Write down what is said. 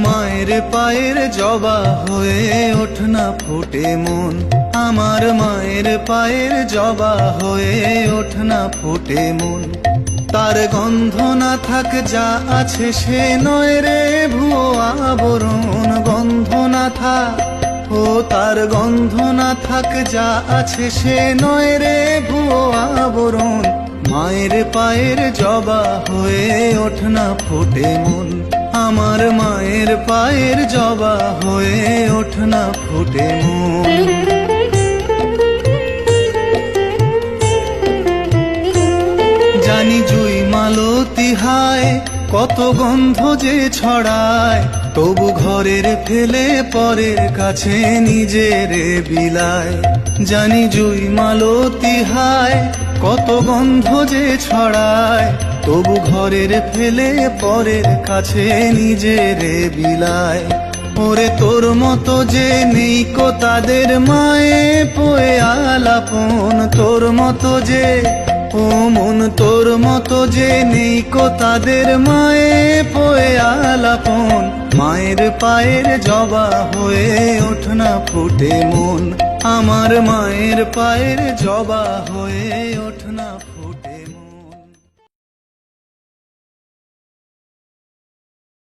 মায়ের পায়ের জবা হয়ে ওঠ না ফুটে মন, আমার মায়ের পায়ের জবা হয়ে ওঠ না ফুটে মন। তার গন্ধ না থাক যা আছে সে নয় রে ভুয়ো আবরণ, গন্ধ না থাক ও তার গন্ধ না থাক যা আছে সে নয় রে ভুয়ো আবরণ। মায়ের পায়ের জবা হয়ে ওঠ না ফুটে মন, আমার মায়ের পায়ের জবা হয়ে ওঠ না ফুটে মন। জানি জুই মালতী হায় কত গন্ধ যে ছড়ায়, তবু ঘরের ফেলে পরের কাছে নিজের বিলায়। জানি জুই মালতী হায় কত গন্ধ যে ছড়ায়, তবু ঘরের ফেলে পরের কাছে নিজের বিলায়। ওরে তোর মতো যে নেই কো তাদের মায়ে পোয়ে আলাপন, তোর মতো যে ও মন তোর মতো যে নেই কো তাদের মায়ে পোয়ে আলাপন। মায়ের পায়ের জবা হয়ে ওঠ না ফুটে মন, আমার মায়ের পায়ের জবা হয়ে ওঠ না।